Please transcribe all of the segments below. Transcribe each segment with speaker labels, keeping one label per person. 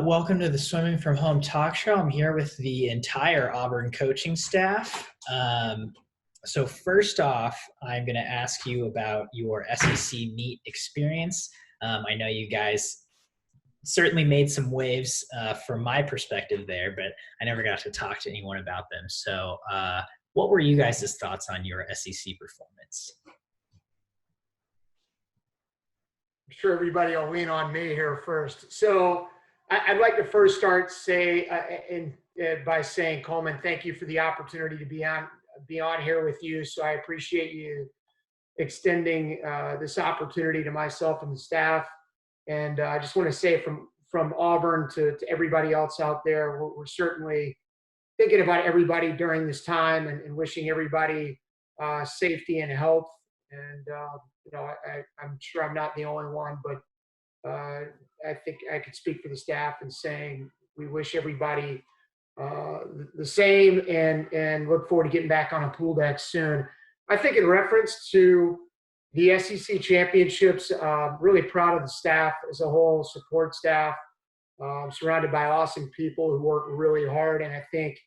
Speaker 1: Welcome to the Swimming from Home talk show. I'm here with the entire Auburn coaching staff. So first off, I'm going to ask you about your SEC meet experience. I know you guys certainly made some waves from my perspective there, but I never got to talk to anyone about them. So what were you guys' thoughts on your SEC performance?
Speaker 2: I'm sure everybody will lean on me here first. So I'd like to first start by saying, Coleman, thank you for the opportunity to be on here with you. So I appreciate you extending this opportunity to myself and the staff. And I just want to say from Auburn to everybody else out there, we're certainly thinking about everybody during this time and wishing everybody safety and health. And I'm sure I'm not the only one, but I think I could speak for the staff in saying we wish everybody the same and look forward to getting back on a pool deck soon. I think in reference to the SEC championships, really proud of the staff as a whole, support staff, surrounded by awesome people who work really hard, and I think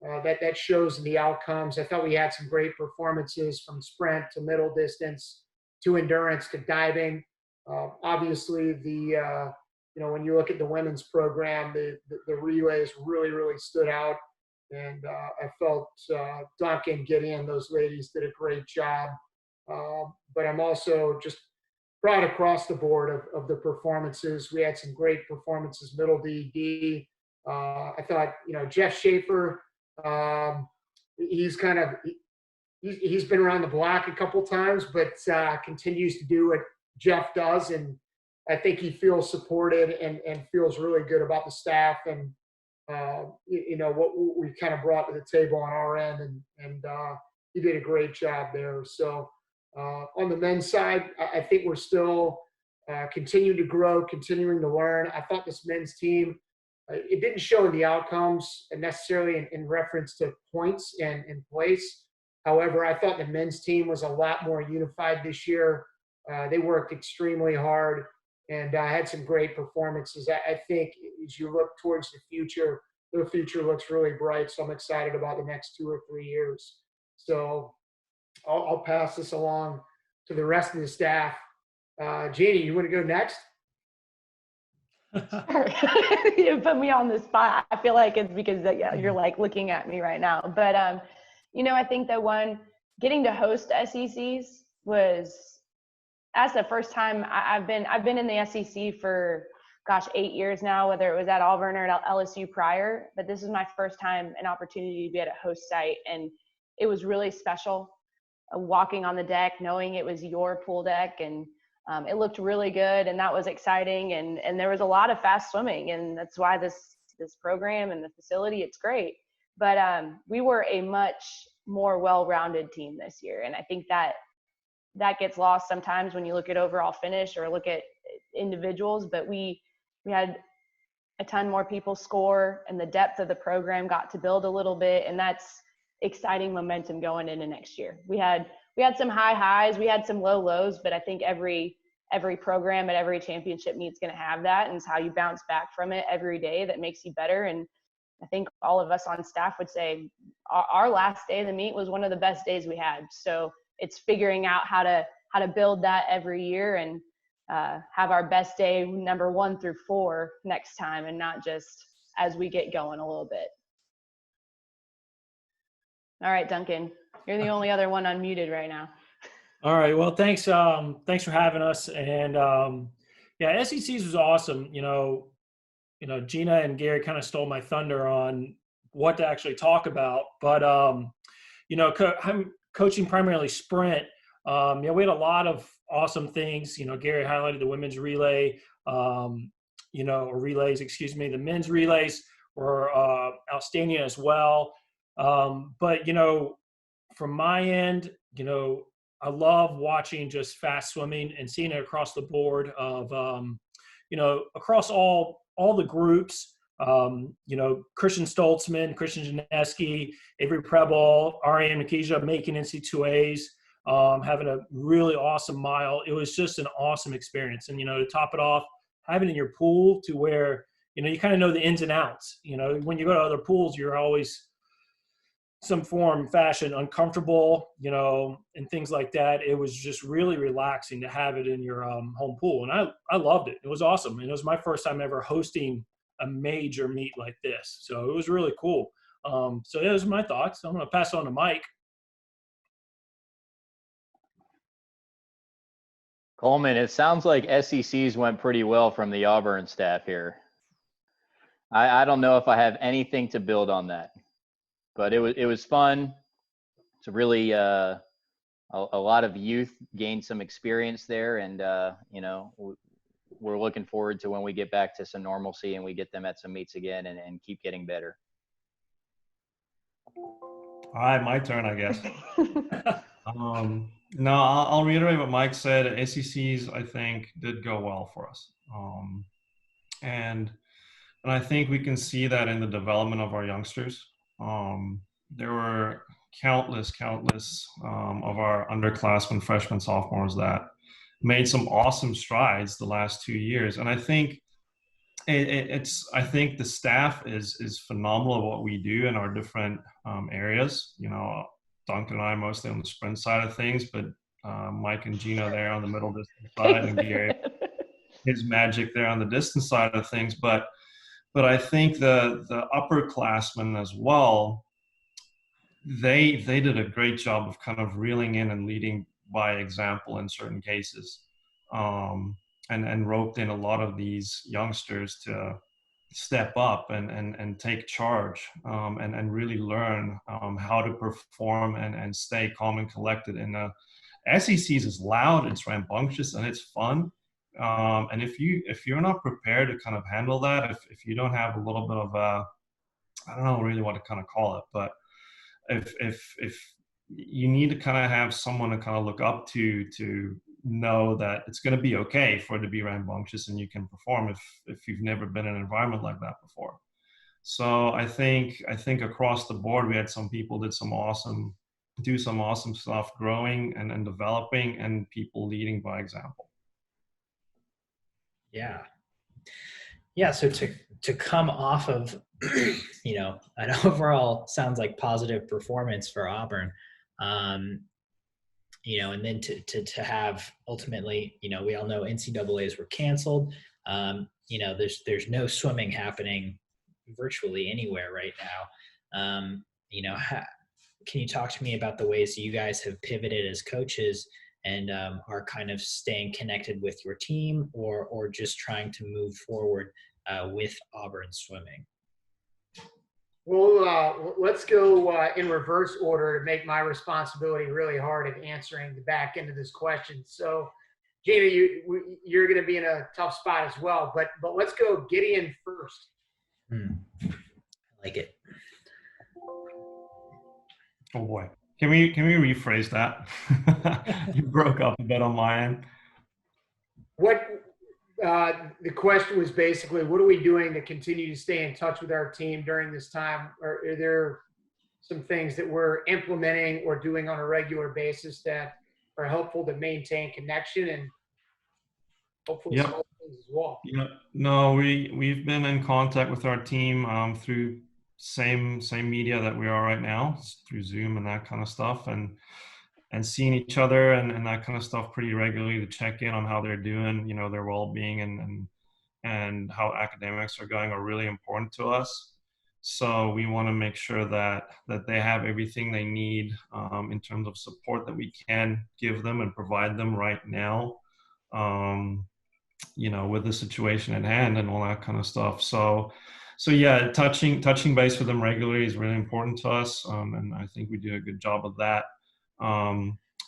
Speaker 2: that shows in the outcomes. I thought we had some great performances from sprint to middle distance to endurance to diving. Obviously, when you look at the women's program, the relays really stood out, and I felt Duncan, Gideon, those ladies did a great job. But I'm also just proud across the board of the performances. We had some great performances, middle D. I thought, Jeff Schaefer, he's been around the block a couple times, but continues to do what Jeff does, and I think he feels supported and feels really good about the staff and what we kind of brought to the table on our end, and he did a great job there. So on the men's side, I think we're still continuing to grow, continuing to learn. I thought this men's team, it didn't show in the outcomes necessarily in reference to points and place. However, I thought the men's team was a lot more unified this year. They worked extremely hard and had some great performances. I think as you look towards the future, their future looks really bright. So I'm excited about the next 2 or 3 years. So I'll pass this along to the rest of the staff. Jeannie, you want to go next?
Speaker 3: Sure. You put me on the spot. I feel like it's because you're like looking at me right now. But, I think that getting to host SECs that's the first time I've been in the SEC for, 8 years now, whether it was at Auburn or at LSU prior. But this is my first time an opportunity to be at a host site. And it was really special walking on the deck, knowing it was your pool deck, and it looked really good, and that was exciting, and there was a lot of fast swimming, and that's why this program and the facility, it's great. But we were a much more well-rounded team this year, and I think that gets lost sometimes when you look at overall finish or look at individuals, but we had a ton more people score, and the depth of the program got to build a little bit, and that's exciting momentum going into next year. We had some high highs, we had some low lows, but I think every program at every championship meet's going to have that, and it's how you bounce back from it every day that makes you better. And I think all of us on staff would say our last day of the meet was one of the best days we had. So it's figuring out how to build that every year and have our best day number 1 through 4 next time, and not just as we get going a little bit. All right, Duncan, you're the only other one unmuted right now.
Speaker 4: All right. Well, thanks for having us. And SECs was awesome. Gina and Gary kind of stole my thunder on what to actually talk about. But I'm coaching primarily sprint. We had a lot of awesome things. Gary highlighted the women's relay, relays. The men's relays were outstanding as well. But from my end, I love watching just fast swimming and seeing it across the board of, across all the groups, Christian Stoltzman, Christian Janeski, Avery Preble, Ariane Makija making NC2As, having a really awesome mile. It was just an awesome experience. And, to top it off, having it in your pool to where, you kind of know the ins and outs. When you go to other pools, you're always some form, fashion, uncomfortable, and things like that. It was just really relaxing to have it in your home pool. And I loved it. It was awesome. And it was my first time ever hosting a major meet like this. So it was really cool. So those are my thoughts. I'm going to pass on to Mike.
Speaker 5: Coleman, it sounds like SECs went pretty well from the Auburn staff here. I don't know if I have anything to build on that, but it was fun. It's really a lot of youth gained some experience there, and we're looking forward to when we get back to some normalcy and we get them at some meets again and keep getting better.
Speaker 6: All right, my turn, I guess. No, I'll reiterate what Mike said. ACCs, I think, did go well for us. And I think we can see that in the development of our youngsters. There were countless of our underclassmen, freshmen, sophomores that made some awesome strides the last 2 years. And I think I think the staff is phenomenal at what we do in our different areas. Duncan and I mostly on the sprint side of things, but Mike and Gino there on the middle distance side, and Gary, his magic there on the distance side of things. But I think the upperclassmen as well, they did a great job of kind of reeling in and leading by example in certain cases, and roped in a lot of these youngsters to step up and take charge, and really learn how to perform and stay calm and collected. And SECs is loud, it's rambunctious, and it's fun. And if you're not prepared to kind of handle that, if you don't have a little bit of I don't know really what to kind of call it, but if you need to kind of have someone to kind of look up to know that it's going to be okay for it to be rambunctious and you can perform if you've never been in an environment like that before. So I think across the board we had some people do some awesome stuff, growing and developing, and people leading by example.
Speaker 1: Yeah. So to come off of an overall sounds like positive performance for Auburn, and then to have ultimately, we all know NCAAs were canceled. There's no swimming happening virtually anywhere right now. Can you talk to me about the ways you guys have pivoted as coaches and are kind of staying connected with your team, or just trying to move forward with Auburn swimming?
Speaker 2: Well, let's go in reverse order to make my responsibility really hard at answering the back end of this question. So, Gina, you're going to be in a tough spot as well, but let's go Gideon first.
Speaker 1: I like it.
Speaker 6: Oh boy, can we rephrase that? You broke up a bit on my end.
Speaker 2: The question was basically, what are we doing to continue to stay in touch with our team during this time? Or are there some things that we're implementing or doing on a regular basis that are helpful to maintain connection and hopefully small things as well?
Speaker 6: Yeah, no, we've been in contact with our team through same media that we are right now, through Zoom and that kind of stuff, and seeing each other and that kind of stuff pretty regularly to check in on how they're doing, their well-being and how academics are going are really important to us. So we want to make sure that they have everything they need in terms of support that we can give them and provide them right now, with the situation at hand and all that kind of stuff. So yeah, touching base with them regularly is really important to us, and I think we do a good job of that.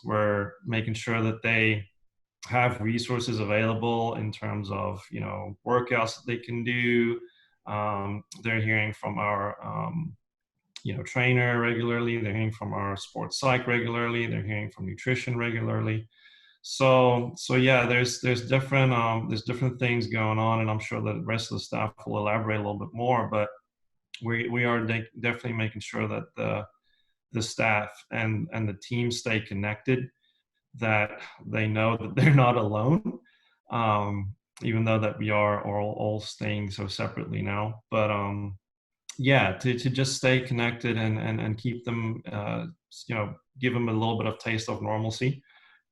Speaker 6: We're making sure that they have resources available in terms of, workouts that they can do. They're hearing from our, trainer regularly. They're hearing from our sports psych regularly. They're hearing from nutrition regularly. So yeah, there's different things going on, and I'm sure that the rest of the staff will elaborate a little bit more, but we are definitely making sure that the staff and the team stay connected, that they know that they're not alone. even though that we are all staying so separately now. But yeah, to just stay connected and keep them, give them a little bit of taste of normalcy,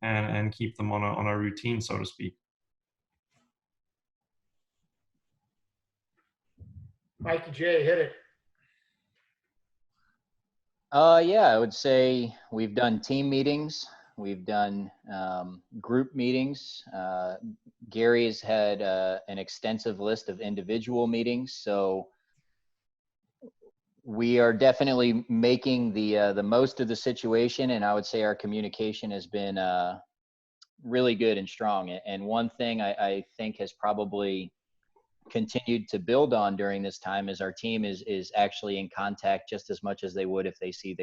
Speaker 6: and keep them on a routine, so to speak.
Speaker 2: Mikey J, hit it.
Speaker 5: Yeah, I would say we've done team meetings. We've done group meetings. Gary's had an extensive list of individual meetings. So we are definitely making the most of the situation. And I would say our communication has been really good and strong. And one thing I think has probably continued to build on during this time is our team is actually in contact just as much as they would if they see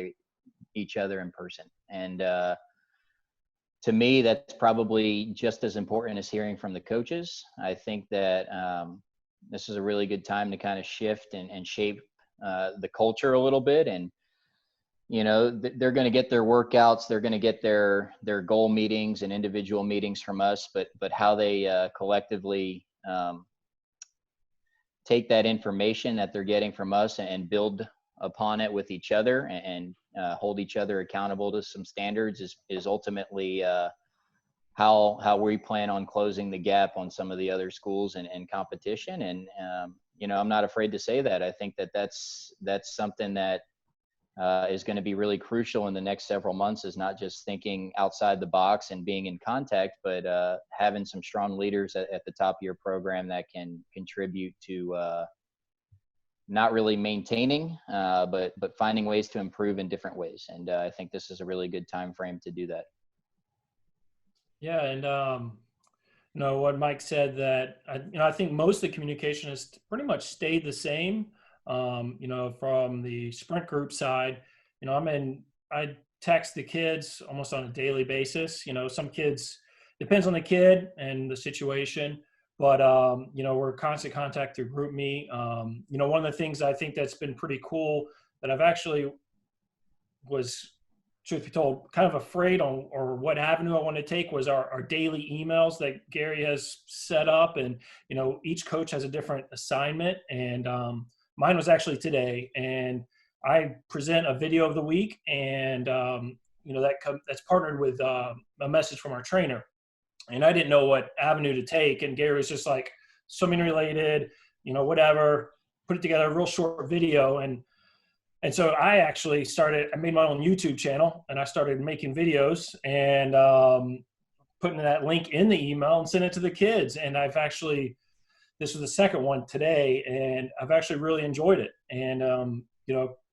Speaker 5: each other in person. And to me, that's probably just as important as hearing from the coaches. I think that this is a really good time to kind of shift and shape the culture a little bit. And, they're going to get their workouts, they're going to get their goal meetings and individual meetings from us, but how they collectively take that information that they're getting from us and build upon it with each other and hold each other accountable to some standards is ultimately how we plan on closing the gap on some of the other schools and competition. And I'm not afraid to say that. I think that's something that is going to be really crucial in the next several months, is not just thinking outside the box and being in contact, but having some strong leaders at the top of your program that can contribute to not really maintaining, but finding ways to improve in different ways. And I think this is a really good time frame to do that.
Speaker 4: Yeah, and what Mike said, that I think most of the communication has pretty much stayed the same. From the sprint group side, I text the kids almost on a daily basis. Some kids, depends on the kid and the situation, but we're constant contact through GroupMe. One of the things I think that's been pretty cool that I've actually was, truth be told, kind of afraid on, or what avenue I want to take, was our daily emails that Gary has set up. And, each coach has a different assignment, and mine was actually today. And I present a video of the week, and, that's partnered with a message from our trainer. And I didn't know what avenue to take. And Gary was just like, swimming related, whatever, put it together, a real short video. And so I made my own YouTube channel, and I started making videos and putting that link in the email and send it to the kids. And this was the second one today, and I've actually really enjoyed it. And,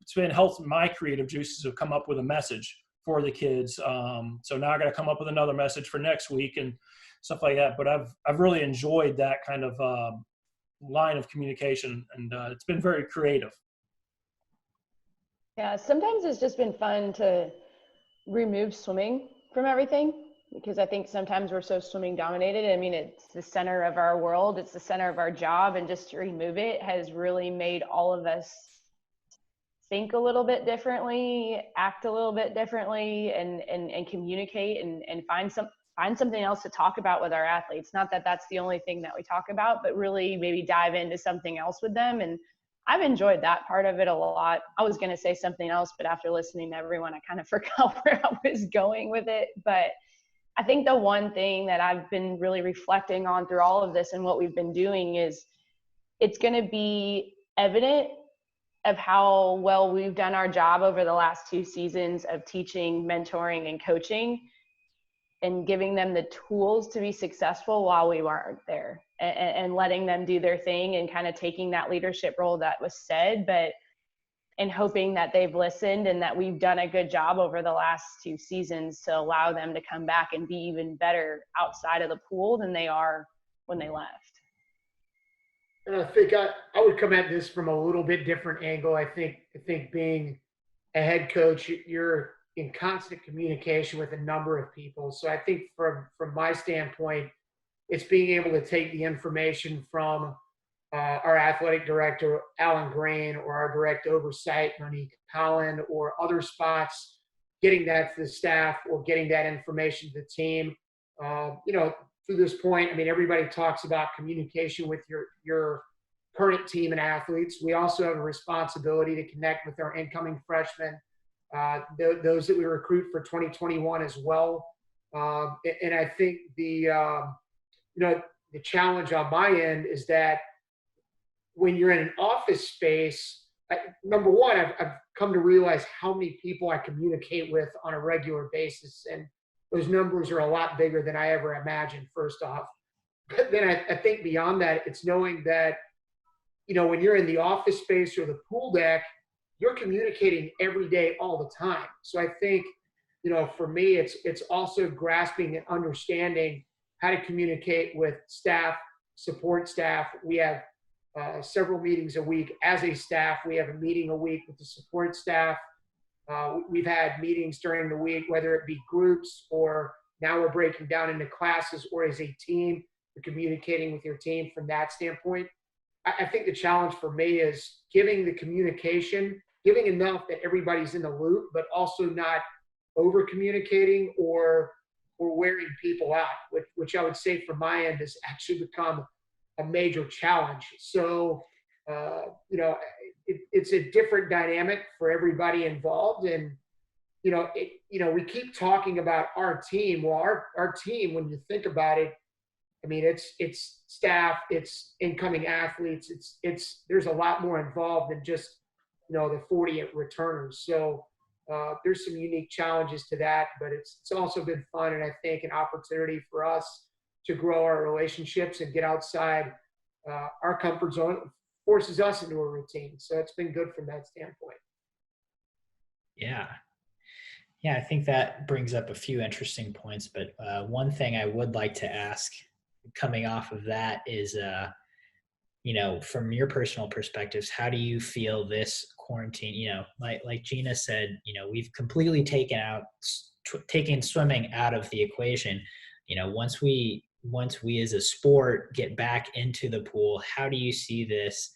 Speaker 4: it's been helped my creative juices to come up with a message for the kids. So now I got to come up with another message for next week and stuff like that. But I've really enjoyed that kind of line of communication, and it's been very creative.
Speaker 3: Yeah, sometimes it's just been fun to remove swimming from everything, because I think sometimes we're so swimming dominated. I mean, it's the center of our world, it's the center of our job, and just to remove it has really made all of us think a little bit differently, act a little bit differently, and communicate and find something else to talk about with our athletes. Not that that's the only thing that we talk about, but really maybe dive into something else with them. And I've enjoyed that part of it a lot. I was going to say something else, but after listening to everyone, I kind of forgot where I was going with it. But I think the one thing that I've been really reflecting on through all of this and what we've been doing is it's going to be evident of how well we've done our job over the last 2 seasons of teaching, mentoring, and coaching, and giving them the tools to be successful while we weren't there, and letting them do their thing and kind of taking that leadership role that was said, and hoping that they've listened and that we've done a good job over the last 2 seasons to allow them to come back and be even better outside of the pool than they are when they left.
Speaker 2: And I think I would come at this from a little bit different angle. I think being a head coach, you're in constant communication with a number of people. So I think from my standpoint, it's being able to take the information from our athletic director, Alan Grain, or our direct oversight, Monique Collin, or other spots, getting that to the staff or getting that information to the team. For to this point, I mean, everybody talks about communication with your current team and athletes. We also have a responsibility to connect with our incoming freshmen, those that we recruit for 2021 as well. And I think the challenge on my end is that when you're in an office space, number one, I've come to realize how many people I communicate with on a regular basis. And those numbers are a lot bigger than I ever imagined, first off. But then I think beyond that, it's knowing that, when you're in the office space or the pool deck, you're communicating every day, all the time. So I think, for me, it's also grasping and understanding how to communicate with staff, support staff. We have several meetings a week as a staff. We have a meeting a week with the support staff. We've had meetings during the week, whether it be groups or now we're breaking down into classes or as a team, you're communicating with your team from that standpoint. I think the challenge for me is giving the communication, giving enough that everybody's in the loop, but also not over communicating or wearing people out, which I would say from my end has actually become a major challenge. So, it's a different dynamic for everybody involved. And, we keep talking about our team. Well, our team, when you think about it, I mean, it's staff, it's incoming athletes, there's a lot more involved than just, the 40 returners. So there's some unique challenges to that, but it's also been fun. And I think an opportunity for us to grow our relationships and get outside our comfort zone forces us into a routine. So it's been good from that standpoint.
Speaker 1: Yeah. Yeah, I think that brings up a few interesting points, but one thing I would like to ask coming off of that is, from your personal perspectives, how do you feel this quarantine, like Gina said, we've completely taken swimming out of the equation. Once we as a sport get back into the pool, how do you see this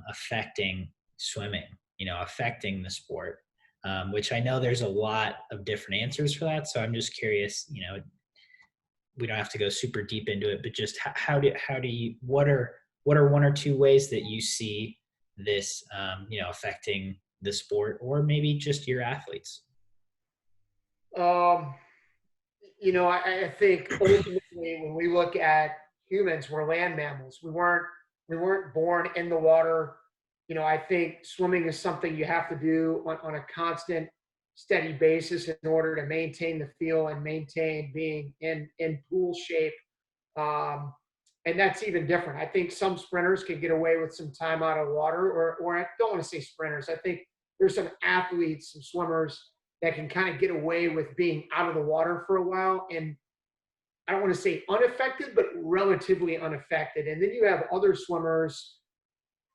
Speaker 1: affecting swimming, affecting the sport? Which I know there's a lot of different answers for that. So I'm just curious, we don't have to go super deep into it, but just what are one or two ways that you see this, affecting the sport or maybe just your athletes?
Speaker 2: I think ultimately when we look at humans, we're land mammals. We weren't born in the water. I think swimming is something you have to do on a constant, steady basis in order to maintain the feel and maintain being in pool shape. And that's even different. I think some sprinters can get away with some time out of water, or I don't want to say sprinters. I think there's some athletes, some swimmers that can kind of get away with being out of the water for a while. And I don't want to say unaffected, but relatively unaffected. And then you have other swimmers.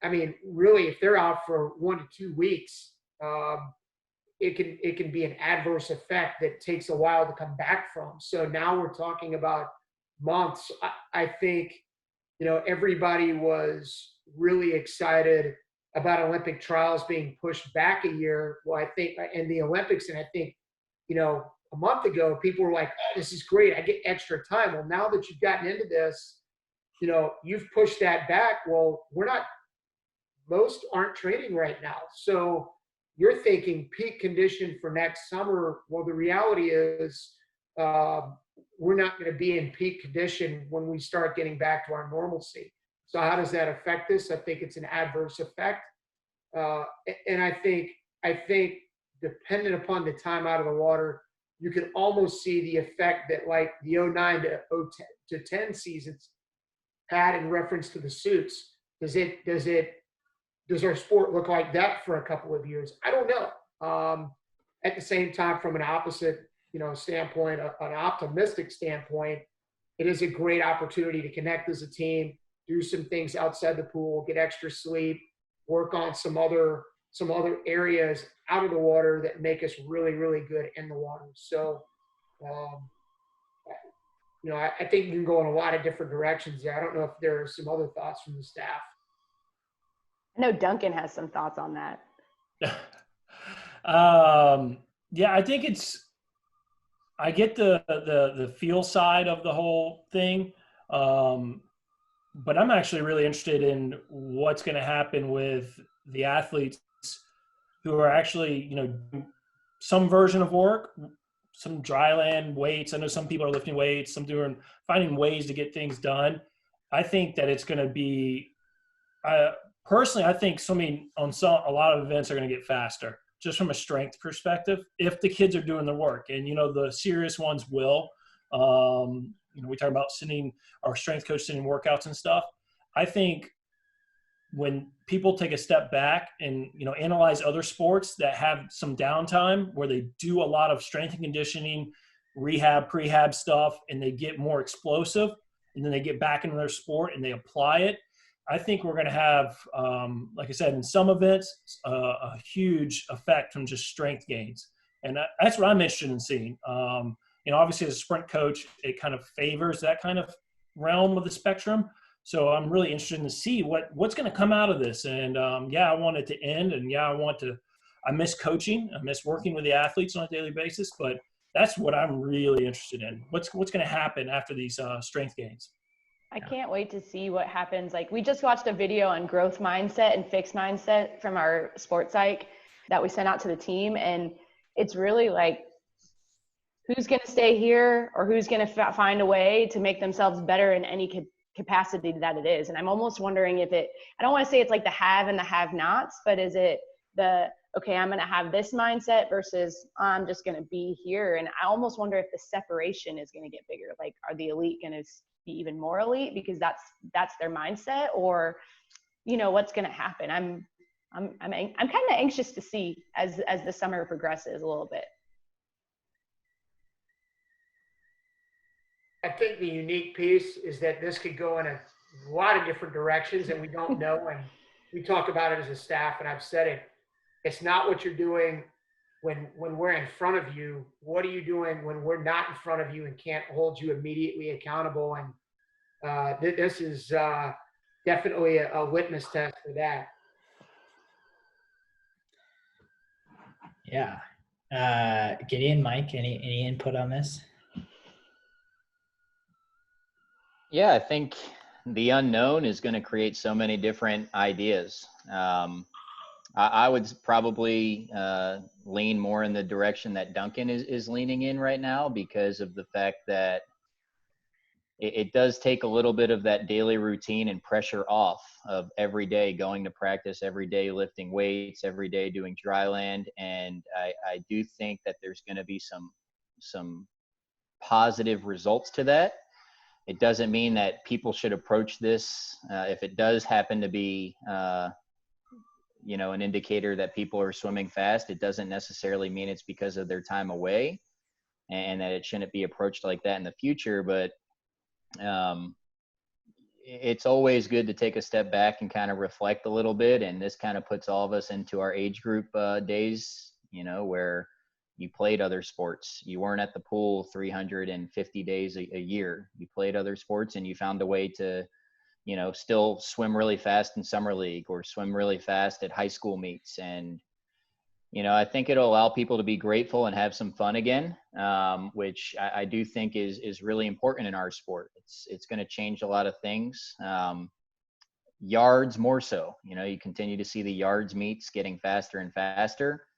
Speaker 2: I mean, really, if they're out for 1 to 2 weeks, it can be an adverse effect that takes a while to come back from. So now we're talking about months. I think, everybody was really excited about Olympic trials being pushed back a year. Well, I think in the Olympics, and I think, a month ago, people were like, oh, this is great. I get extra time. Well, now that you've gotten into this, you've pushed that back. Well, most aren't training right now. So you're thinking peak condition for next summer. Well, the reality is we're not going to be in peak condition when we start getting back to our normalcy. So how does that affect us? I think it's an adverse effect. And I think dependent upon the time out of the water, you can almost see the effect that like the 09 to 10 seasons had in reference to the suits. Does our sport look like that for a couple of years? I don't know. At the same time, from an opposite, standpoint, an optimistic standpoint, it is a great opportunity to connect as a team, do some things outside the pool, get extra sleep, work on some other areas out of the water that make us really, really good in the water. So, I think you can go in a lot of different directions there. I don't know if there are some other thoughts from the staff.
Speaker 3: I know Duncan has some thoughts on that.
Speaker 4: Yeah, I think I get the feel side of the whole thing, but I'm actually really interested in what's going to happen with the athletes who are actually, some version of work, some dry land weights. I know some people are lifting weights, some doing finding ways to get things done. I think that it's going to be, personally, I think swimming on a lot of events are going to get faster, just from a strength perspective, if the kids are doing the work. And the serious ones will. We talk about sending our strength coach sending workouts and stuff. I think when people take a step back and analyze other sports that have some downtime where they do a lot of strength and conditioning, rehab, prehab stuff, and they get more explosive, and then they get back into their sport and they apply it, I think we're going to have, like I said, in some events, a huge effect from just strength gains. And that's what I'm interested in seeing. Obviously as a sprint coach, it kind of favors that kind of realm of the spectrum. So I'm really interested to see what's going to come out of this. And I want it to end. And I miss coaching. I miss working with the athletes on a daily basis. But that's what I'm really interested in. What's going to happen after these strength gains?
Speaker 3: I can't wait to see what happens. Like, we just watched a video on growth mindset and fixed mindset from our sports psych that we sent out to the team. And it's really like, who's going to stay here or who's going to find a way to make themselves better in any capacity that it is. And I'm almost wondering if I don't want to say it's like the have and the have nots, but is it okay, I'm going to have this mindset versus I'm just going to be here. And I almost wonder if the separation is going to get bigger. Like, are the elite going to be even more elite because that's their mindset, or what's going to happen? I'm kind of anxious to see as the summer progresses a little bit.
Speaker 2: I think the unique piece is that this could go in a lot of different directions and we don't know. And we talk about it as a staff, and I've said it. It's not what you're doing when we're in front of you. What are you doing when we're not in front of you and can't hold you immediately accountable? And this is definitely a litmus test for that.
Speaker 1: Yeah. Gideon, Mike, any input on this?
Speaker 5: Yeah, I think the unknown is going to create so many different ideas. I would probably lean more in the direction that Duncan is leaning in right now, because of the fact that it does take a little bit of that daily routine and pressure off of every day going to practice, every day lifting weights, every day doing dry land. And I do think that there's going to be some positive results to that. It doesn't mean that people should approach this, if it does happen to be, an indicator that people are swimming fast, it doesn't necessarily mean it's because of their time away, and that it shouldn't be approached like that in the future. But it's always good to take a step back and kind of reflect a little bit. And this kind of puts all of us into our age group days, where you played other sports. You weren't at the pool 350 days a year. You played other sports and you found a way to, still swim really fast in summer league or swim really fast at high school meets. And, I think it'll allow people to be grateful and have some fun again, which I do think is really important in our sport. It's going to change a lot of things. Yards more so, you continue to see the yards meets getting faster and faster.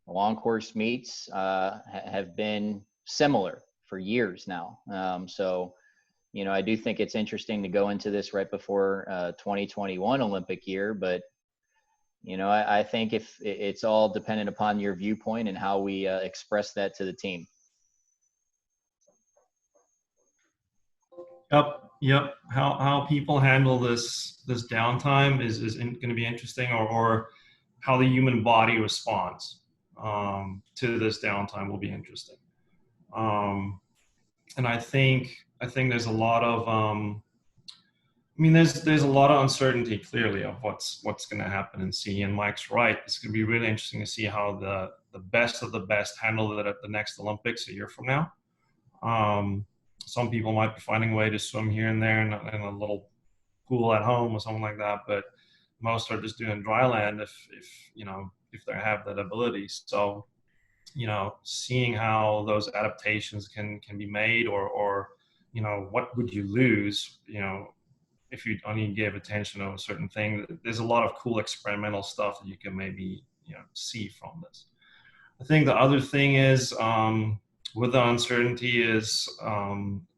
Speaker 5: Long course meets have been similar for years now. So, I do think it's interesting to go into this right before 2021 Olympic year. But, I think if it's all dependent upon your viewpoint and how we express that to the team.
Speaker 6: Yep. How people handle this downtime is going to be interesting, or how the human body responds to this downtime will be interesting. And I think there's a lot of there's a lot of uncertainty clearly of what's going to happen and see. And Mike's right. It's going to be really interesting to see how the best of the best handle it at the next Olympics a year from now. Some people might be finding a way to swim here and there in a little pool at home or something like that, but most are just doing dry land if they have that ability. So seeing how those adaptations can be made, or what would you lose, if you only gave attention to a certain thing. There's a lot of cool experimental stuff that you can maybe see from this. I think the other thing is, with the uncertainty is,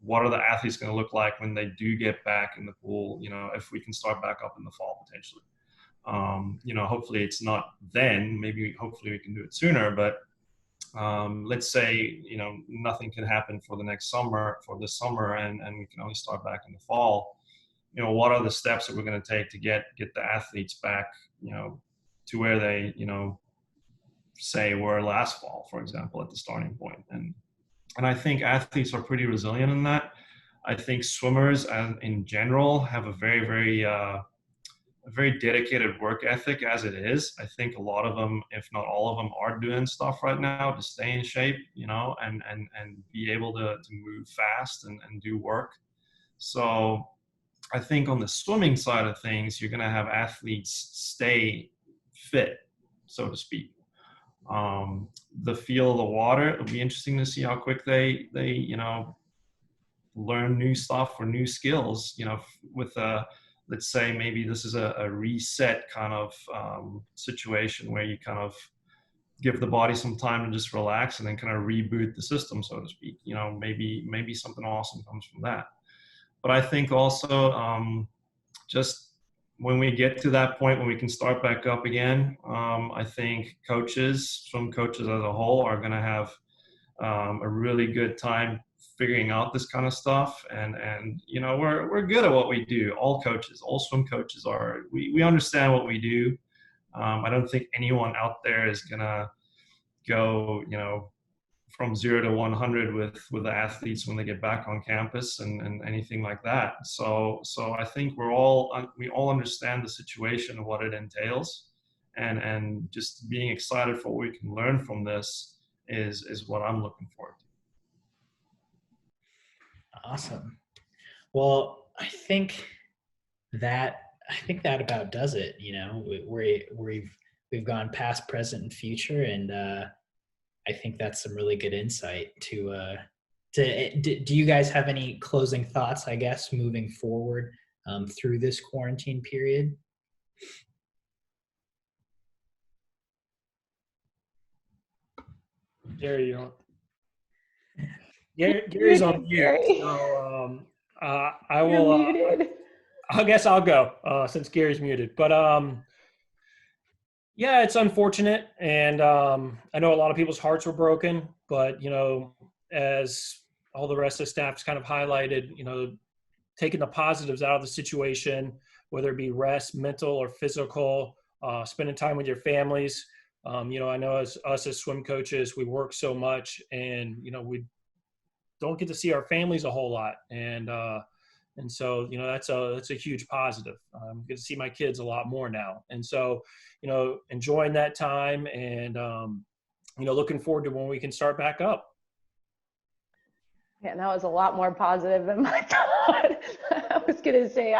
Speaker 6: what are the athletes going to look like when they do get back in the pool? If we can start back up in the fall potentially. Hopefully it's not then. Hopefully we can do it sooner. But let's say nothing can happen for this summer, and we can only start back in the fall. What are the steps that we're going to take to get the athletes back, to where they, say were last fall, for example, at the starting point. And I think athletes are pretty resilient in that. I think swimmers in general have a very dedicated work ethic as it is. I think a lot of them, if not all of them, are doing stuff right now to stay in shape, and be able to move fast and do work. So I think on the swimming side of things, you're going to have athletes stay fit, so to speak. The feel of the water, it'll be interesting to see how quick they learn new stuff or new skills, with let's say maybe this is a reset kind of situation where you kind of give the body some time to just relax and then kind of reboot the system, so to speak. Maybe something awesome comes from that. But I think also, just when we get to that point when we can start back up again, I think swim coaches as a whole are going to have a really good time figuring out this kind of stuff. And we're good at what we do. All swim coaches we understand what we do. I don't think anyone out there is going to go, from 0 to 100 with the athletes when they get back on campus and anything like that. So I think we all understand the situation and what it entails, and just being excited for what we can learn from this is what I'm looking forward to.
Speaker 1: Awesome. Well, I think that about does it. We've gone past, present, and future, and I think that's some really good insight to do you guys have any closing thoughts, I guess, moving forward through this quarantine period?
Speaker 4: Gary, Gary's on mute. So, I will.
Speaker 3: Muted.
Speaker 4: I guess I'll go since Gary's muted. But yeah, it's unfortunate, and I know a lot of people's hearts were broken. But as all the rest of the staff's kind of highlighted, taking the positives out of the situation, whether it be rest, mental or physical, spending time with your families. I know as swim coaches, we work so much, and we don't get to see our families a whole lot, and so that's a huge positive. Get to see my kids a lot more now, and so enjoying that time, and looking forward to when we can start back up.
Speaker 3: Yeah, that was a lot more positive than my thought. I was gonna say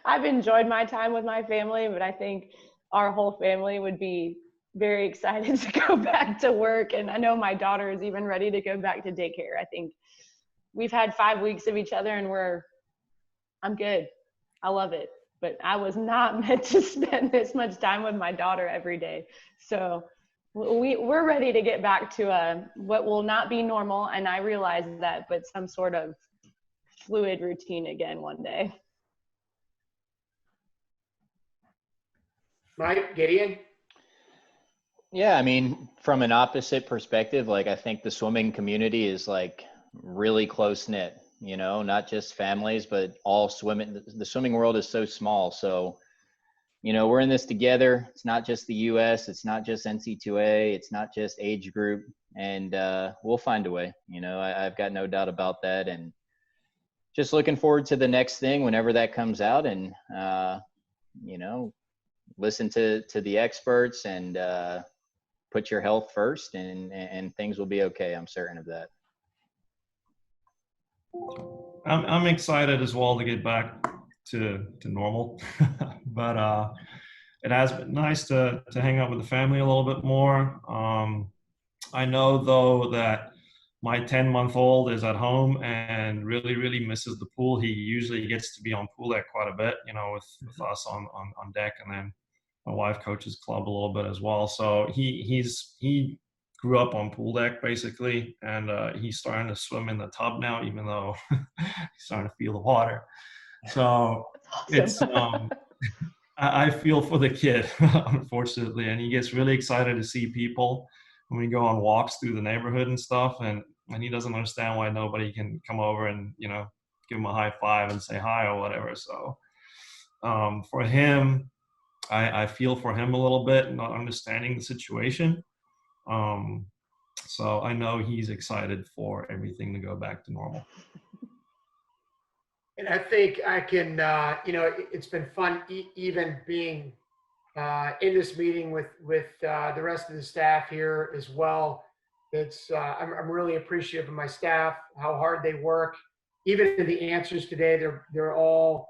Speaker 3: I've enjoyed my time with my family, but I think our whole family would be very excited to go back to work. And I know my daughter is even ready to go back to daycare. I think we've had 5 weeks of each other, and I'm good. I love it. But I was not meant to spend this much time with my daughter every day. So we're ready to get back to what will not be normal, and I realize that, but some sort of fluid routine again one day.
Speaker 2: Mike, Gideon?
Speaker 5: Yeah, I mean, from an opposite perspective, like I think the swimming community is like really close knit, not just families, but all swimming. The swimming world is so small. So, we're in this together. It's not just the US, it's not just NC2A, it's not just age group, and we'll find a way. I've got no doubt about that. And just looking forward to the next thing whenever that comes out, and, listen to the experts, and put your health first, and things will be okay. I'm certain of that.
Speaker 6: I'm excited as well to get back to normal, but it has been nice to hang out with the family a little bit more. I know though that my 10-month-old is at home and really, really misses the pool. He usually gets to be on pool deck quite a bit, with us on deck, and then my wife coaches club a little bit as well. So he grew up on pool deck basically, and he's starting to swim in the tub now, even though he's starting to feel the water. So
Speaker 3: That's
Speaker 6: it's
Speaker 3: awesome.
Speaker 6: I feel for the kid, unfortunately, and he gets really excited to see people when we go on walks through the neighborhood and stuff, and he doesn't understand why nobody can come over and give him a high five and say hi or whatever. So for him, I feel for him a little bit, not understanding the situation. So I know he's excited for everything to go back to normal.
Speaker 2: And I think I can, it's been fun even being in this meeting with the rest of the staff here as well. I'm really appreciative of my staff, how hard they work. Even in the answers today, they're all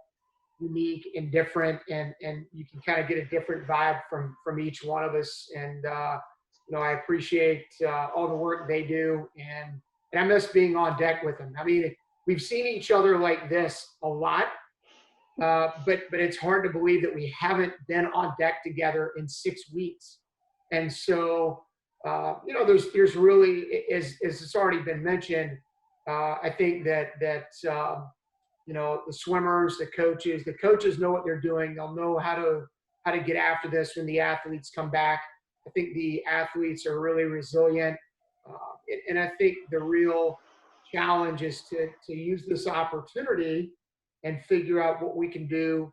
Speaker 2: unique and different, and you can kind of get a different vibe from each one of us. And I appreciate all the work they do, and I miss being on deck with them. I mean, we've seen each other like this a lot, but it's hard to believe that we haven't been on deck together in 6 weeks. And so, there's really, as it's already been mentioned, I think that the swimmers, the coaches know what they're doing. They'll know how to get after this when the athletes come back. I think the athletes are really resilient, and I think the real challenge is to use this opportunity and figure out what we can do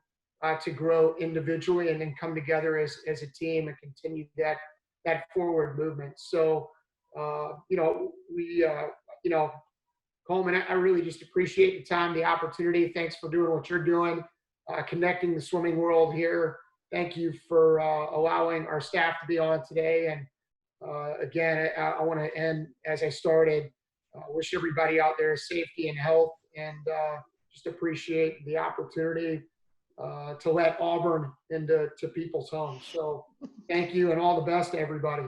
Speaker 2: to grow individually, and then come together as a team and continue that forward movement. So, Coleman, I really just appreciate the time, the opportunity. Thanks for doing what you're doing, connecting the swimming world here. Thank you for allowing our staff to be on today. And again, I want to end as I started. Wish everybody out there safety and health, and just appreciate the opportunity to let Auburn into people's homes. So thank you, and all the best to everybody.